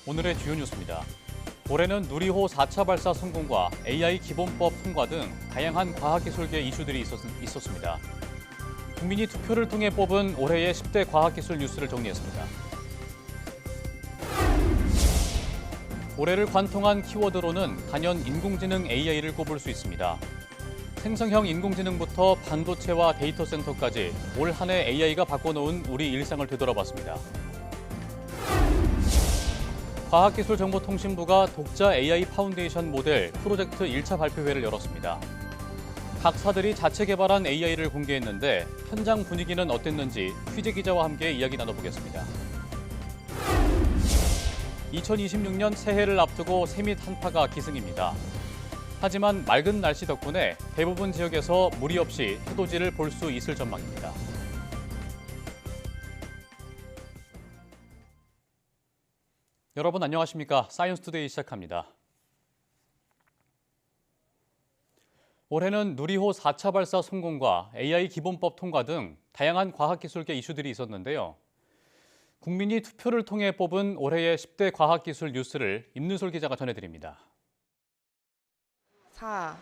오늘의 주요 뉴스입니다. 올해는 누리호 4차 발사 성공과 AI 기본법 통과 등 다양한 과학기술계 이슈들이 있었습니다. 국민이 투표를 통해 뽑은 올해의 10대 과학기술 뉴스를 정리했습니다. 올해를 관통한 키워드로는 단연 인공지능 AI를 꼽을 수 있습니다. 생성형 인공지능부터 반도체와 데이터 센터까지 올 한 해 AI가 바꿔놓은 우리 일상을 되돌아봤습니다. 과학기술정보통신부가 독자 AI 파운데이션 모델 프로젝트 1차 발표회를 열었습니다. 각사들이 자체 개발한 AI를 공개했는데 현장 분위기는 어땠는지 취재 기자와 함께 이야기 나눠보겠습니다. 2026년 새해를 앞두고 새밑 한파가 기승입니다. 하지만 맑은 날씨 덕분에 대부분 지역에서 무리 없이 해돋이를 볼 수 있을 전망입니다. 여러분 안녕하십니까? 사이언스투데이 시작합니다. 올해는 누리호 4차 발사 성공과 AI 기본법 통과 등 다양한 과학기술계 이슈들이 있었는데요. 국민이 투표를 통해 뽑은 올해의 10대 과학기술 뉴스를 임누솔 기자가 전해드립니다. 4,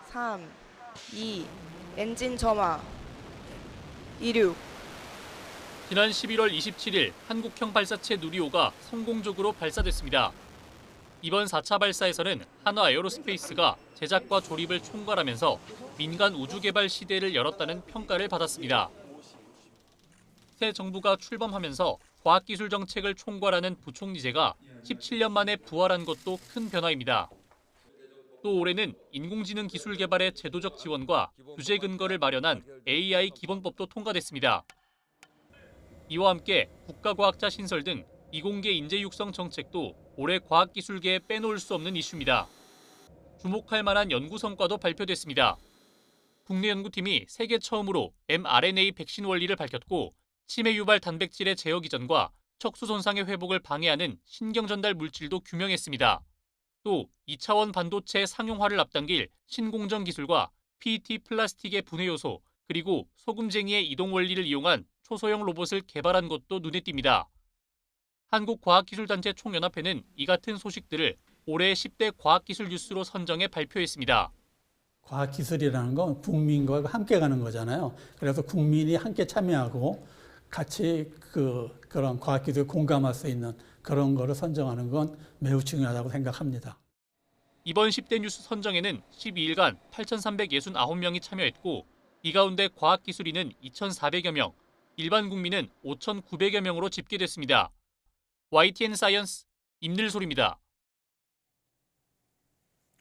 3, 2, 엔진 점화, 이륙. 지난 11월 27일 한국형 발사체 누리호가 성공적으로 발사됐습니다. 이번 4차 발사에서는 한화에어로스페이스가 제작과 조립을 총괄하면서 민간 우주개발 시대를 열었다는 평가를 받았습니다. 새 정부가 출범하면서 과학기술 정책을 총괄하는 부총리제가 17년 만에 부활한 것도 큰 변화입니다. 또 올해는 인공지능 기술 개발의 제도적 지원과 규제 근거를 마련한 AI 기본법도 통과됐습니다. 이와 함께 국가과학자 신설 등 이공계 인재 육성 정책도 올해 과학기술계에 빼놓을 수 없는 이슈입니다. 주목할 만한 연구 성과도 발표됐습니다. 국내 연구팀이 세계 처음으로 mRNA 백신 원리를 밝혔고 치매 유발 단백질의 제어 기전과 척수 손상의 회복을 방해하는 신경 전달 물질도 규명했습니다. 또 2차원 반도체 상용화를 앞당길 신공정 기술과 PET 플라스틱의 분해 요소 그리고 소금쟁이의 이동 원리를 이용한 초소형 로봇을 개발한 것도 눈에 띕니다. 한국과학기술단체 총연합회는 이 같은 소식들을 올해 10대 과학기술 뉴스로 선정해 발표했습니다. 과학기술이라는 건 국민과 함께 가는 거잖아요. 그래서 국민이 함께 참여하고 같이 그런 과학기술에 공감할 수 있는 그런 거를 선정하는 건 매우 중요하다고 생각합니다. 이번 10대 뉴스 선정에는 12일간 8,369명이 참여했고 이 가운데 과학기술인은 2,400여 명, 일반 국민은 5,900여 명으로 집계됐습니다. YTN 사이언스 임늘솔입니다.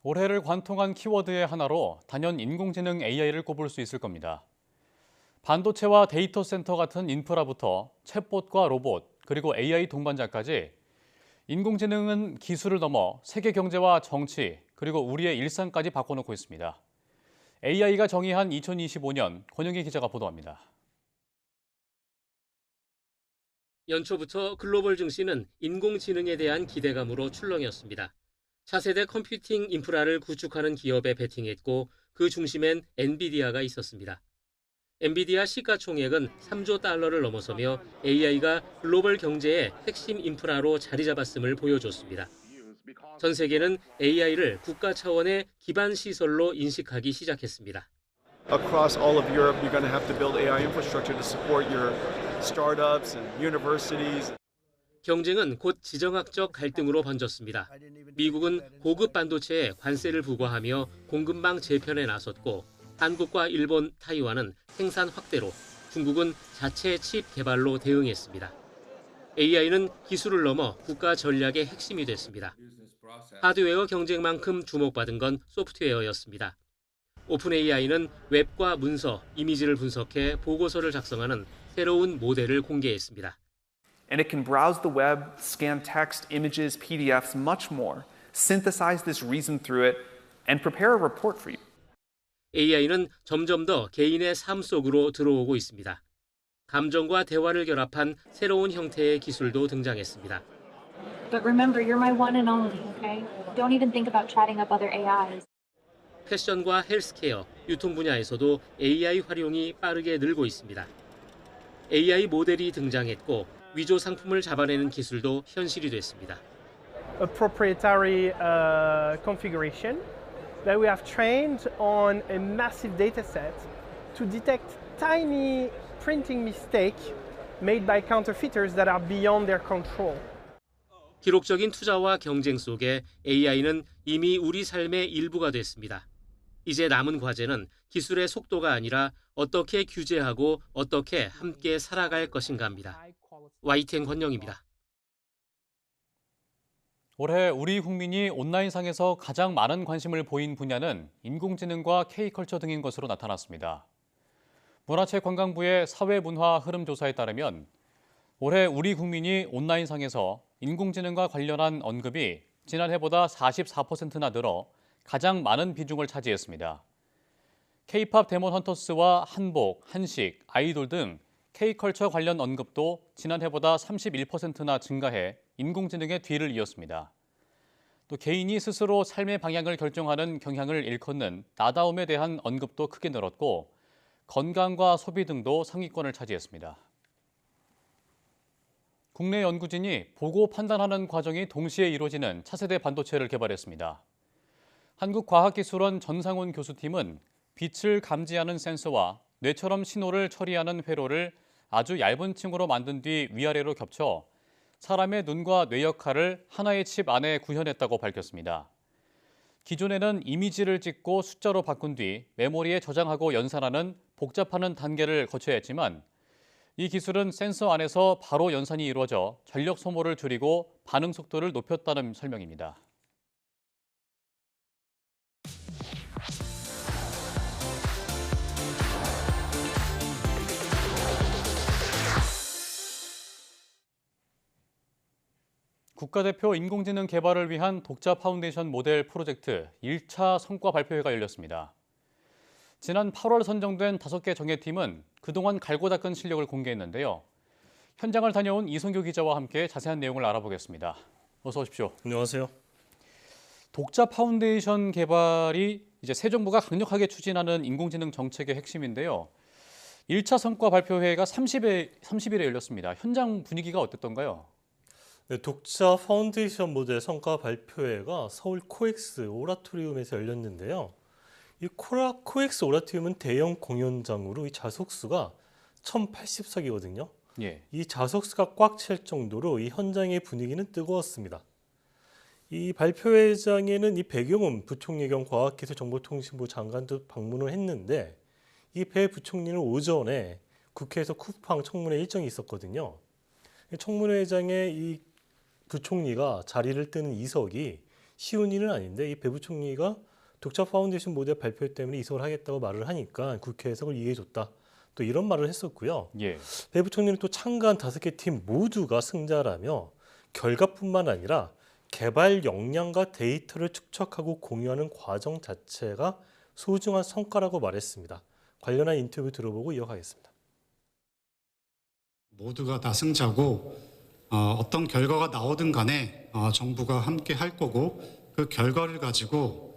올해를 관통한 키워드의 하나로 단연 인공지능 AI를 꼽을 수 있을 겁니다. 반도체와 데이터 센터 같은 인프라부터 챗봇과 로봇, 그리고 AI 동반자까지 인공지능은 기술을 넘어 세계 경제와 정치, 그리고 우리의 일상까지 바꿔놓고 있습니다. AI가 정의한 2025년 권영기 기자가 보도합니다. 연초부터 글로벌 증시는 인공지능에 대한 기대감으로 출렁이었습니다. 차세대 컴퓨팅 인프라를 구축하는 기업에 베팅했고 그 중심엔 엔비디아가 있었습니다. 엔비디아 시가총액은 3조 달러를 넘어서며 AI가 글로벌 경제의 핵심 인프라로 자리 잡았음을 보여줬습니다. 전 세계는 AI를 국가 차원의 기반 시설로 인식하기 시작했습니다. Across all of Europe, you're going to have to build AI infrastructure to support your startups and universities. 경쟁은 곧 지정학적 갈등으로 번졌습니다. 미국은 고급 반도체에 관세를 부과하며 공급망 재편에 나섰고 한국과 일본, 타이완은 생산 확대로, 중국은 자체 칩 개발로 대응했습니다. AI는 기술을 넘어 국가 전략의 핵심이 됐습니다. 하드웨어 경쟁만큼 주목받은 건 소프트웨어였습니다. 오픈 AI는 웹과 문서, 이미지를 분석해 보고서를 작성하는 새로운 모델을 공개했습니다. And it can browse the web, scan text, images, PDFs, much more, synthesize this reason through it, and prepare a report for you. AI는 점점 더 개인의 삶 속으로 들어오고 있습니다. 감정과 대화를 결합한 새로운 형태의 기술도 등장했습니다. But remember, you're my one and only, okay? Don't even think about chatting up other AIs. 패션과 헬스케어, 유통 분야에서도 AI 활용이 빠르게 늘고 있습니다. AI 모델이 등장했고 위조 상품을 잡아내는 기술도 현실이 됐습니다. A proprietary configuration that we have trained on a massive data set to detect tiny printing mistake made by counterfeiters that are beyond their control. 기록적인 투자와 경쟁 속에 AI는 이미 우리 삶의 일부가 됐습니다. 이제 남은 과제는 기술의 속도가 아니라 어떻게 규제하고 어떻게 함께 살아갈 것인가입니다. YTN 권영입니다. 올해 우리 국민이 온라인상에서 가장 많은 관심을 보인 분야는 인공지능과 K컬처 등인 것으로 나타났습니다. 문화체관광부의 사회문화 흐름 조사에 따르면 올해 우리 국민이 온라인상에서 인공지능과 관련한 언급이 지난해보다 44%나 늘어 가장 많은 비중을 차지했습니다. K-팝 데몬 헌터스와 한복, 한식, 아이돌 등 K컬처 관련 언급도 지난해보다 31%나 증가해 인공지능의 뒤를 이었습니다. 또 개인이 스스로 삶의 방향을 결정하는 경향을 일컫는 나다움에 대한 언급도 크게 늘었고 건강과 소비 등도 상위권을 차지했습니다. 국내 연구진이 보고 판단하는 과정이 동시에 이루어지는 차세대 반도체를 개발했습니다. 한국과학기술원 전상훈 교수팀은 빛을 감지하는 센서와 뇌처럼 신호를 처리하는 회로를 아주 얇은 층으로 만든 뒤 위아래로 겹쳐 사람의 눈과 뇌 역할을 하나의 칩 안에 구현했다고 밝혔습니다. 기존에는 이미지를 찍고 숫자로 바꾼 뒤 메모리에 저장하고 연산하는 복잡한 단계를 거쳐야 했지만 이 기술은 센서 안에서 바로 연산이 이루어져 전력 소모를 줄이고 반응 속도를 높였다는 설명입니다. 국가대표 인공지능 개발을 위한 독자 파운데이션 모델 프로젝트 1차 성과 발표회가 열렸습니다. 지난 8월 선정된 5개 정예팀은 그동안 갈고 닦은 실력을 공개했는데요. 현장을 다녀온 이성규 기자와 함께 자세한 내용을 알아보겠습니다. 어서 오십시오. 안녕하세요. 독자 파운데이션 개발이 이제 새 정부가 강력하게 추진하는 인공지능 정책의 핵심인데요. 1차 성과 발표회가 30일에 열렸습니다. 현장 분위기가 어땠던가요? 네, 독자 파운데이션 모델 성과 발표회가 서울 코엑스 오라토리움에서 열렸는데요. 이 코엑스 오라토리움은 대형 공연장으로 이 좌석수가 1,080석이거든요. 예. 이 좌석수가 꽉 찰 정도로 이 현장의 분위기는 뜨거웠습니다. 이 발표회장에는 이 배경훈 부총리 겸 과학기술정보통신부 장관도 방문을 했는데 이 배 부총리는 오전에 국회에서 쿠팡 청문회 일정이 있었거든요. 청문회장의 이 부총리가 자리를 뜨는 이석이 쉬운 일은 아닌데 이 배 부총리가 독자 파운데이션 모델 발표 때문에 이석을 하겠다고 말을 하니까 국회에서 그걸 이해해줬다. 또 이런 말을 했었고요. 예. 배 부총리는 또 참가한 5개 팀 모두가 승자라며 결과뿐만 아니라 개발 역량과 데이터를 축적하고 공유하는 과정 자체가 소중한 성과라고 말했습니다. 관련한 인터뷰 들어보고 이어가겠습니다. 모두가 다 승자고 어떤 결과가 나오든 간에 정부가 함께 할 거고 그 결과를 가지고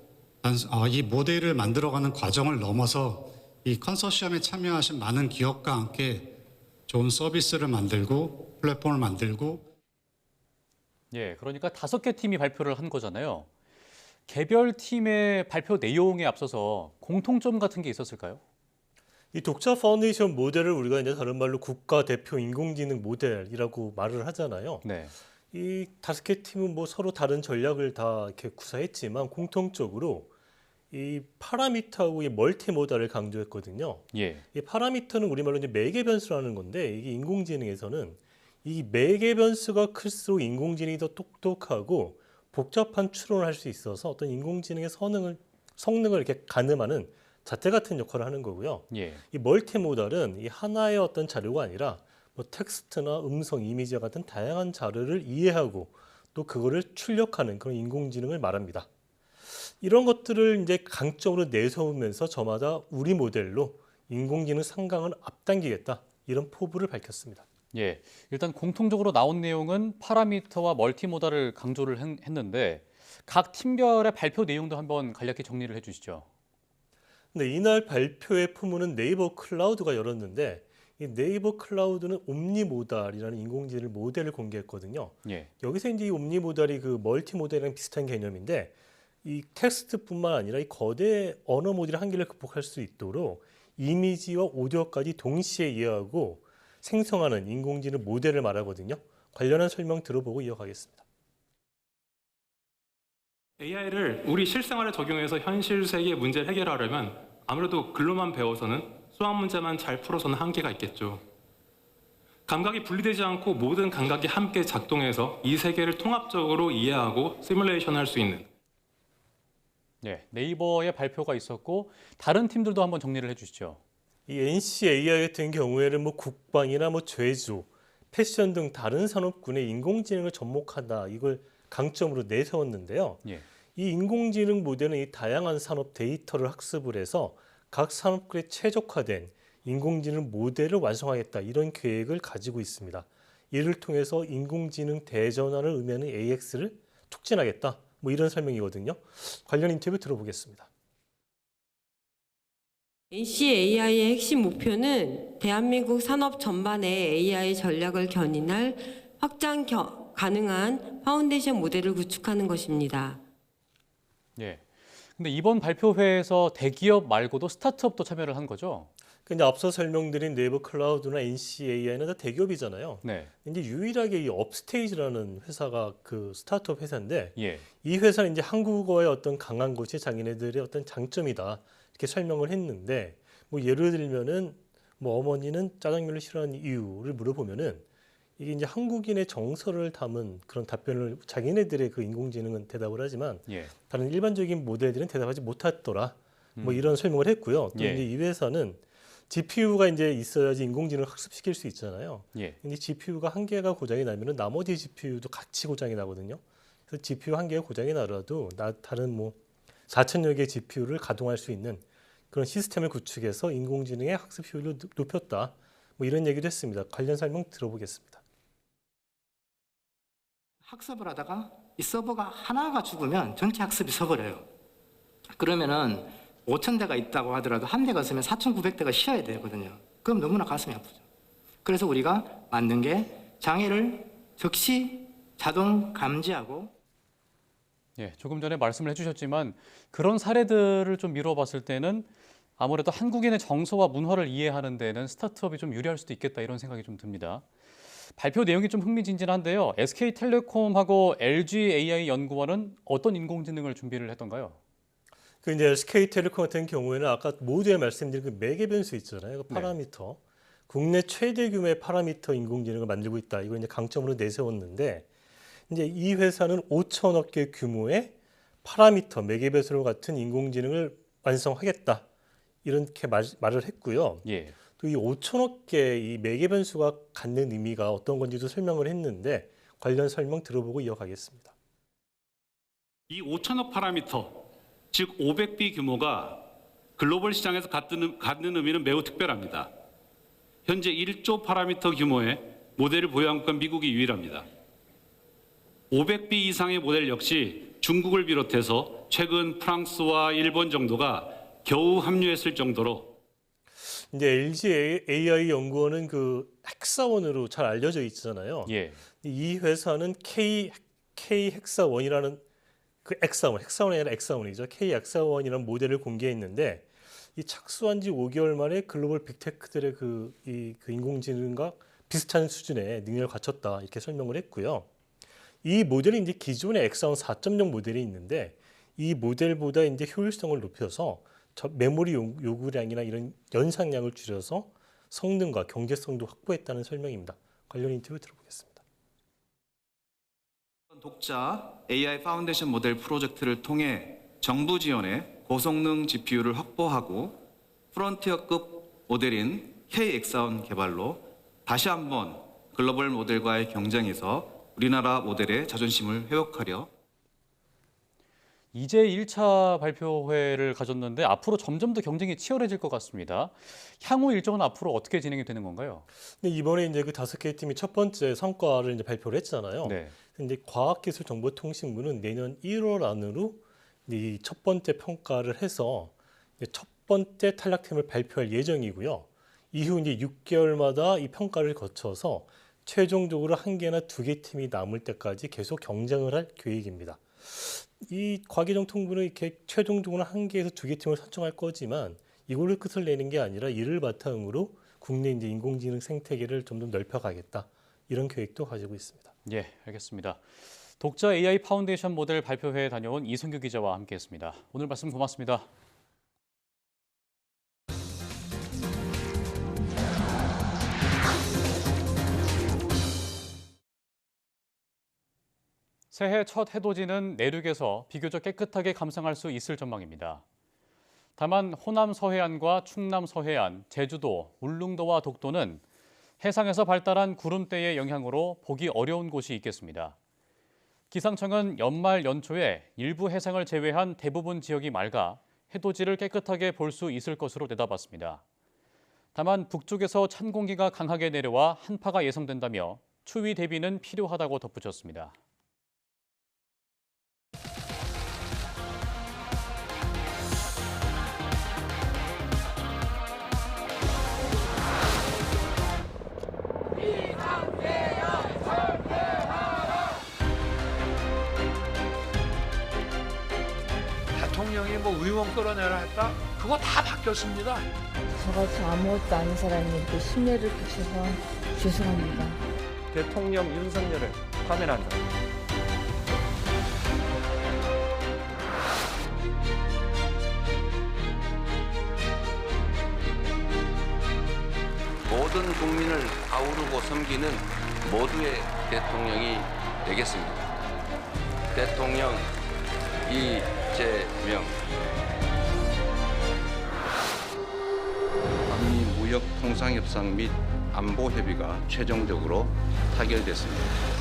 이 모델을 만들어가는 과정을 넘어서 이 컨소시엄에 참여하신 많은 기업과 함께 좋은 서비스를 만들고 플랫폼을 만들고 예, 그러니까 5개 팀이 발표를 한 거잖아요. 개별 팀의 발표 내용에 앞서서 공통점 같은 게 있었을까요? 이 독자 파운데이션 모델을 우리가 이제 다른 말로 국가대표 인공지능 모델이라고 말을 하잖아요. 네. 이 5개 팀은 뭐 서로 다른 전략을 다 이렇게 구사했지만 공통적으로 이 파라미터하고 이 멀티모달을 강조했거든요. 예. 이 파라미터는 우리말로 이제 매개 변수라는 건데 이게 인공지능에서는 이 매개 변수가 클수록 인공지능이 더 똑똑하고 복잡한 추론을 할 수 있어서 어떤 인공지능의 성능을 이렇게 가늠하는 잣대 같은 역할을 하는 거고요. 예. 이 멀티모달은 이 하나의 어떤 자료가 아니라 뭐 텍스트나 음성, 이미지와 같은 다양한 자료를 이해하고 또 그거를 출력하는 그런 인공지능을 말합니다. 이런 것들을 이제 강점으로 내세우면서 저마다 우리 모델로 인공지능 상강을 앞당기겠다 이런 포부를 밝혔습니다. 예, 일단 공통적으로 나온 내용은 파라미터와 멀티모달을 강조를 했는데 각 팀별의 발표 내용도 한번 간략히 정리를 해주시죠. 근데 이날 발표의 포문은 네이버 클라우드가 열었는데 이 네이버 클라우드는 옴니모달이라는 인공지능 모델을 공개했거든요. 예. 여기서 이제 이 옴니모달이 그 멀티모델이랑 비슷한 개념인데 이 텍스트뿐만 아니라 이 거대 언어 모델의 한계를 극복할 수 있도록 이미지와 오디오까지 동시에 이해하고 생성하는 인공지능 모델을 말하거든요. 관련한 설명 들어보고 이어가겠습니다. AI를 우리 실생활에 적용해서 현실 세계의 문제를 해결하려면 아무래도 글로만 배워서는 수학 문제만 잘 풀어서는 한계가 있겠죠. 감각이 분리되지 않고 모든 감각이 함께 작동해서 이 세계를 통합적으로 이해하고 시뮬레이션 할 수 있는. 네, 네이버의 발표가 있었고 다른 팀들도 한번 정리를 해주시죠. 이 NC AI 같은 경우에는 뭐 국방이나 뭐 제조, 패션 등 다른 산업군의 인공지능을 접목한다 이걸 강점으로 내세웠는데요. 예. 이 인공지능 모델은 이 다양한 산업 데이터를 학습을 해서 각 산업군에 최적화된 인공지능 모델을 완성하겠다 이런 계획을 가지고 있습니다. 이를 통해서 인공지능 대전환을 의미하는 AX를 촉진하겠다 뭐 이런 설명이거든요. 관련 인터뷰 들어보겠습니다. NCAI의 핵심 목표는 대한민국 산업 전반의 AI 전략을 견인할 확장 가능한 파운데이션 모델을 구축하는 것입니다. 예. 근데 이번 발표회에서 대기업 말고도 스타트업도 참여를 한 거죠? 근데 앞서 설명드린 네이버 클라우드나 NCAI는 다 대기업이잖아요. 네. 이제 유일하게 이 업스테이지라는 회사가 그 스타트업 회사인데 예. 이 회사는 이제 한국어의 어떤 강한 것이 자기네들의 어떤 장점이다 이렇게 설명을 했는데 뭐 예를 들면은 뭐 어머니는 짜장면을 싫어하는 이유를 물어보면은 이게 이제 한국인의 정서를 담은 그런 답변을 자기네들의 그 인공지능은 대답을 하지만 예. 다른 일반적인 모델들은 대답하지 못하더라. 뭐 이런 설명을 했고요. 또 예. 이제 이 회사는 GPU가 이제 있어야지 인공지능을 학습시킬 수 있잖아요. 예. 근데 GPU가 한 개가 고장이 나면은 나머지 GPU도 같이 고장이 나거든요. 그래서 GPU 한 개가 고장이 나더라도 다른 뭐 4,000여 개 GPU를 가동할 수 있는 그런 시스템을 구축해서 인공지능의 학습 효율을 높였다. 뭐 이런 얘기도 했습니다. 관련 설명 들어보겠습니다. 학습을 하다가 이 서버가 하나가 죽으면 전체 학습이 서버려요. 그러면은 5,000대가 있다고 하더라도 한 대가 있으면 4,900대가 쉬어야 되거든요. 그럼 너무나 가슴이 아프죠. 그래서 우리가 만든 게 장애를 즉시 자동 감지하고 예, 조금 전에 말씀을 해주셨지만 그런 사례들을 좀 미뤄봤을 때는 아무래도 한국인의 정서와 문화를 이해하는 데는 스타트업이 좀 유리할 수도 있겠다 이런 생각이 좀 듭니다. 발표 내용이 좀 흥미진진한데요. SK텔레콤하고 LGAI연구원은 어떤 인공지능을 준비를 했던가요? 그 이제 SK텔레콤 같은 경우에는 아까 모두에 말씀드린 그 매개 변수 있잖아요. 그 파라미터. 국내 최대 규모의 파라미터 인공지능을 만들고 있다. 이걸 이제 강점으로 내세웠는데 이제 이 회사는 5천억 개 규모의 파라미터 매개 변수 같은 인공지능을 완성하겠다. 이렇게 말을 했고요. 예. 또 이 5천억 개 이 매개 변수가 갖는 의미가 어떤 건지도 설명을 했는데 관련 설명 들어보고 이어가겠습니다. 이 5천억 파라미터, 즉 500B 규모가 글로벌 시장에서 갖는 의미는 매우 특별합니다. 현재 1조 파라미터 규모의 모델을 보유한 건 미국이 유일합니다. 500B 이상의 모델 역시 중국을 비롯해서 최근 프랑스와 일본 정도가 겨우 합류했을 정도로 이제 LG AI 연구원은 그 핵사원으로 잘 알려져 있잖아요. 예. 이 회사는 K 핵사원이라는 그 핵사원이 아니라 엑사원이죠. K 엑사원이라는 모델을 공개했는데 이 착수한 지 5개월 만에 글로벌 빅테크들의 그 인공지능과 비슷한 수준의 능력을 갖췄다 이렇게 설명을 했고요. 이 모델이 이제 기존의 엑사원 4.0 모델이 있는데 이 모델보다 이제 효율성을 높여서 메모리 요구량이나 이런 연상량을 줄여서 성능과 경제성도 확보했다는 설명입니다. 관련 인터뷰 들어보겠습니다. 독자 AI 파운데이션 모델 프로젝트를 통해 정부 지원의 고성능 GPU를 확보하고 프론티어급 모델인 K-엑사원 개발로 다시 한번 글로벌 모델과의 경쟁에서 우리나라 모델의 자존심을 회복하려 이제 1차 발표회를 가졌는데 앞으로 점점 더 경쟁이 치열해질 것 같습니다. 향후 일정은 앞으로 어떻게 진행이 되는 건가요? 근데 이번에 이제 그 5개 팀이 첫 번째 성과를 이제 발표를 했잖아요. 네. 근데 과학기술정보통신부는 내년 1월 안으로 이 첫 번째 평가를 해서 이제 첫 번째 탈락팀을 발표할 예정이고요. 이후 이제 6개월마다 이 평가를 거쳐서 최종적으로 1개나 2개 팀이 남을 때까지 계속 경쟁을 할 계획입니다. 이 과기정통부는 이렇게 최종적으로 1개에서 2개 팀을 선정할 거지만 이걸로 끝을 내는 게 아니라 이를 바탕으로 국내 이제 인공지능 생태계를 좀 더 넓혀가겠다. 이런 계획도 가지고 있습니다. 예, 알겠습니다. 독자 AI 파운데이션 모델 발표회에 다녀온 이승규 기자와 함께했습니다. 오늘 말씀 고맙습니다. 새해 첫 해돋이는 내륙에서 비교적 깨끗하게 감상할 수 있을 전망입니다. 다만 호남 서해안과 충남 서해안, 제주도, 울릉도와 독도는 해상에서 발달한 구름대의 영향으로 보기 어려운 곳이 있겠습니다. 기상청은 연말 연초에 일부 해상을 제외한 대부분 지역이 맑아 해돋이를 깨끗하게 볼 수 있을 것으로 내다봤습니다. 다만 북쪽에서 찬 공기가 강하게 내려와 한파가 예상된다며 추위 대비는 필요하다고 덧붙였습니다. 대통령이 뭐 의원 끌어내라 했다? 그거 다 바뀌었습니다. 저같이 아무것도 아닌 사람이 이렇게 심려를 끼쳐서 죄송합니다. 대통령 윤석열을 파면한다. 모든 국민을 아우르고 섬기는 모두의 대통령이 되겠습니다. 대통령 이재명. 한미 무역 통상협상 및 안보 협의가 최종적으로 타결됐습니다.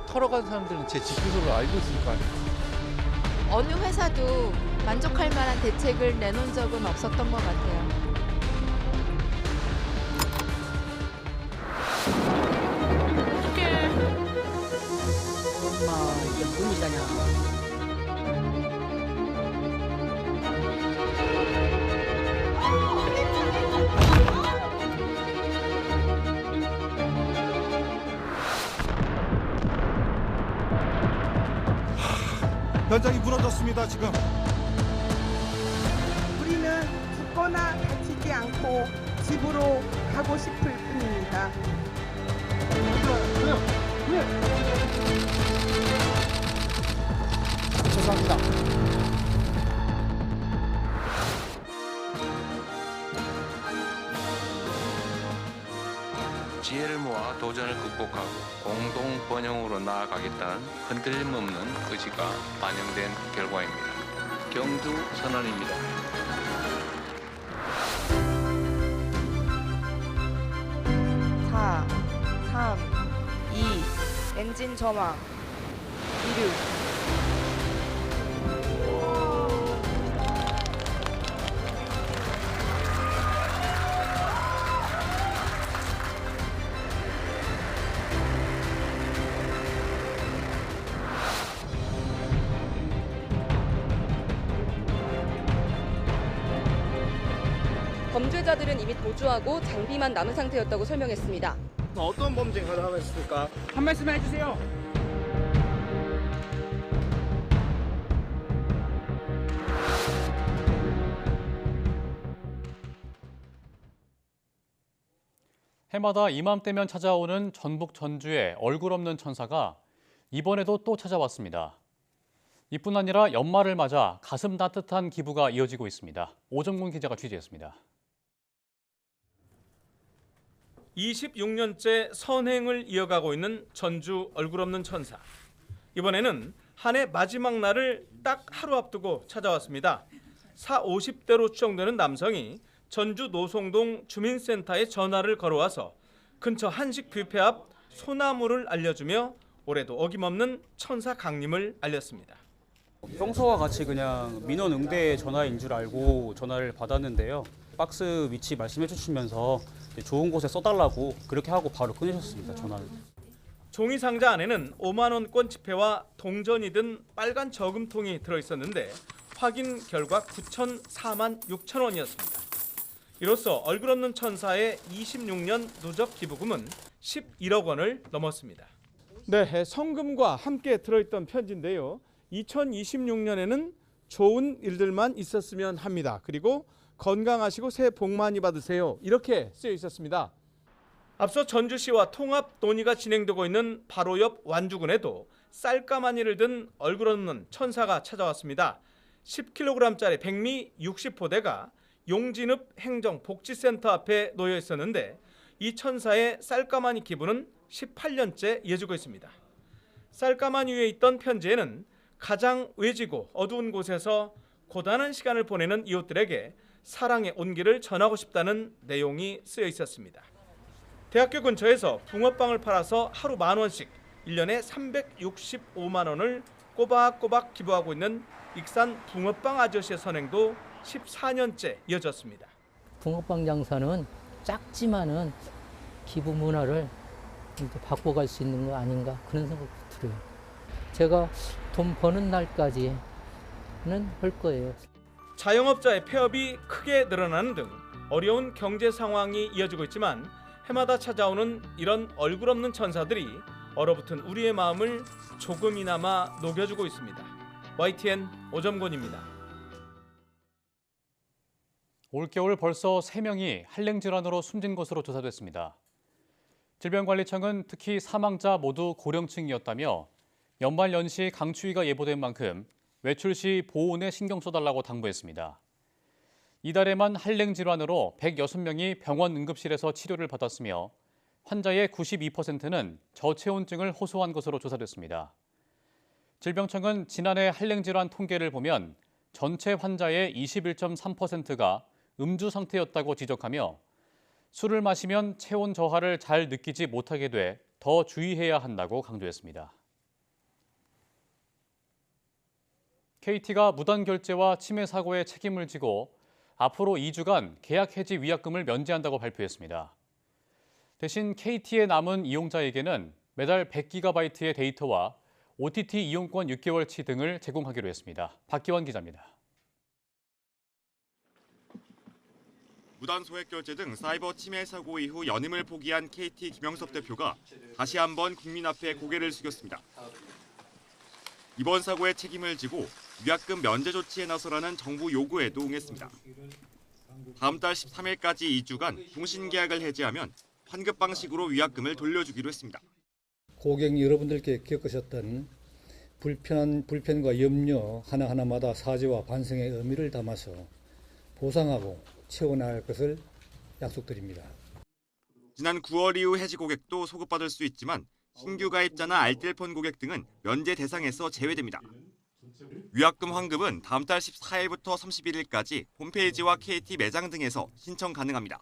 털어간 사람들은 제 지표를 알고 있을 거 아니에요. 어느 회사도 만족할 만한 대책을 내놓은 적은 없었던 것 같아요. 어떡해. 이게 뭔 일이냐. 현장이 무너졌습니다, 지금. 우리는 죽거나 다치지 않고 집으로 가고 싶을 뿐입니다. 죄송합니다. 지혜를 모아 도전을 극복하고 공동 번영으로 나아가겠다는 흔들림 없는 의지가 반영된 결과입니다. 경주 선언입니다. 사, 3, 2, 엔진 점화, 이륙. 범죄자들은 이미 도주하고 장비만 남은 상태였다고 설명했습니다. 어떤 범죄가 나왔습니까? 한 말씀 해주세요. 해마다 이맘때면 찾아오는 전북 전주의 얼굴 없는 천사가 이번에도 또 찾아왔습니다. 이뿐 아니라 연말을 맞아 가슴 따뜻한 기부가 이어지고 있습니다. 오정문 기자가 취재했습니다. 26년째 선행을 이어가고 있는 전주 얼굴 없는 천사. 이번에는 한 해 마지막 날을 딱 하루 앞두고 찾아왔습니다. 40~50대로 추정되는 남성이 전주 노송동 주민센터에 전화를 걸어와서 근처 한식 뷔페 앞 소나무를 알려주며 올해도 어김없는 천사 강림을 알렸습니다. 평소와 같이 그냥 민원 응대 전화인 줄 알고 전화를 받았는데요. 박스 위치 말씀해 주시면서 좋은 곳에 써달라고 그렇게 하고 바로 끊으셨습니다, 전화를. 종이 상자 안에는 5만 원권 지폐와 동전이 든 빨간 저금통이 들어있었는데 확인 결과 9,004만 6천 원이었습니다. 이로써 얼굴 없는 천사의 26년 누적 기부금은 11억 원을 넘었습니다. 네, 성금과 함께 들어있던 편지인데요. 2026년에는 좋은 일들만 있었으면 합니다. 그리고 건강하시고 새해 복 많이 받으세요. 이렇게 쓰여 있었습니다. 앞서 전주시와 통합 논의가 진행되고 있는 바로 옆 완주군에도 쌀가마니를 든 얼굴 없는 천사가 찾아왔습니다. 10kg짜리 백미 60포대가 용진읍 행정복지센터 앞에 놓여 있었는데 이 천사의 쌀가마니 기부는 18년째 이어지고 있습니다. 쌀가마니 위에 있던 편지에는 가장 외지고 어두운 곳에서 고단한 시간을 보내는 이웃들에게 사랑의 온기를 전하고 싶다는 내용이 쓰여 있었습니다. 대학교 근처에서 붕어빵을 팔아서 하루 10,000원씩 1년에 365만 원을 꼬박꼬박 기부하고 있는 익산 붕어빵 아저씨의 선행도 14년째 이어졌습니다. 붕어빵 장사는 작지만은 기부 문화를 이제 바꿔갈 수 있는 거 아닌가 그런 생각도 들어요. 제가 돈 버는 날까지는 할 거예요. 자영업자의 폐업이 크게 늘어나는 등 어려운 경제 상황이 이어지고 있지만 해마다 찾아오는 이런 얼굴 없는 천사들이 얼어붙은 우리의 마음을 조금이나마 녹여주고 있습니다. YTN 오점곤입니다. 올겨울 벌써 3명이 한랭질환으로 숨진 것으로 조사됐습니다. 질병관리청은 특히 사망자 모두 고령층이었다며 연말연시 강추위가 예보된 만큼 외출 시 보온에 신경 써달라고 당부했습니다. 이달에만 한랭질환으로 106명이 병원 응급실에서 치료를 받았으며 환자의 92%는 저체온증을 호소한 것으로 조사됐습니다. 질병청은 지난해 한랭질환 통계를 보면 전체 환자의 21.3%가 음주 상태였다고 지적하며 술을 마시면 체온 저하를 잘 느끼지 못하게 돼 더 주의해야 한다고 강조했습니다. KT가 무단 결제와 침해 사고의 책임을 지고 앞으로 2주간 계약 해지 위약금을 면제한다고 발표했습니다. 대신 KT에 남은 이용자에게는 매달 100GB의 데이터와 OTT 이용권 6개월치 등을 제공하기로 했습니다. 박기원 기자입니다. 무단 소액 결제 등 사이버 침해 사고 이후 연임을 포기한 KT 김영섭 대표가 다시 한번 국민 앞에 고개를 숙였습니다. 이번 사고의 책임을 지고 위약금 면제 조치에 나서라는 정부 요구에도 응했습니다. 다음 달 13일까지 2주간 통신 계약을 해지하면 환급 방식으로 위약금을 돌려주기로 했습니다. 고객 여러분들께 겪으셨던 불편과 염려 하나하나마다 사죄와 반성의 의미를 담아서 보상하고 채워나갈 것을 약속드립니다. 지난 9월 이후 해지 고객도 소급받을 수 있지만 신규 가입자나 알뜰폰 고객 등은 면제 대상에서 제외됩니다. 위약금 환급은 다음 달 14일부터 31일까지 홈페이지와 KT 매장 등에서 신청 가능합니다.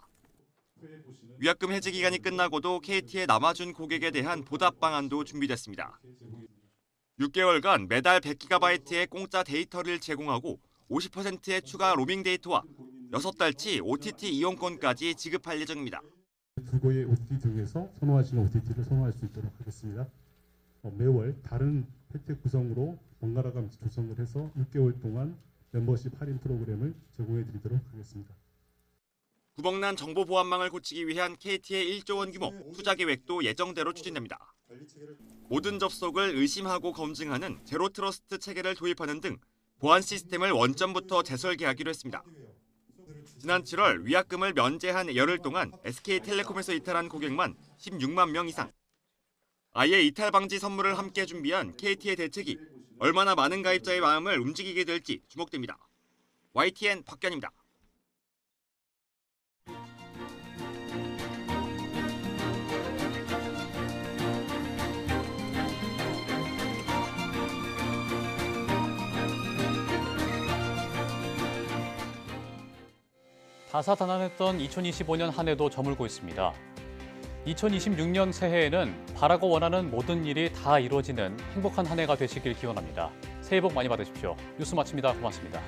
위약금 해지 기간이 끝나고도 KT에 남아준 고객에 대한 보답 방안도 준비됐습니다. 6개월간 매달 100GB의 공짜 데이터를 제공하고 50%의 추가 로밍 데이터와 6달치 OTT 이용권까지 지급할 예정입니다. 두 개의 OTT 중에서 선호하시는 OTT를 선호할 수 있도록 하겠습니다. 매월 다른 혜택 구성으로 번갈아가 조성을 해서 6개월 동안 멤버십 할인 프로그램을 제공해 드리도록 하겠습니다. 구멍난 정보 보안망을 고치기 위한 KT의 1조 원 규모 투자 계획도 예정대로 추진됩니다. 모든 접속을 의심하고 검증하는 제로 트러스트 체계를 도입하는 등 보안 시스템을 원점부터 재설계하기로 했습니다. 지난 7월 위약금을 면제한 열흘 동안 SK텔레콤에서 이탈한 고객만 16만 명 이상. 아예 이탈 방지 선물을 함께 준비한 KT의 대책이 얼마나 많은 가입자의 마음을 움직이게 될지 주목됩니다. YTN 박견입니다. 다사다난했던 2025년 한 해도 저물고 있습니다. 2026년 새해에는 바라고 원하는 모든 일이 다 이루어지는 행복한 한 해가 되시길 기원합니다. 새해 복 많이 받으십시오. 뉴스 마칩니다. 고맙습니다.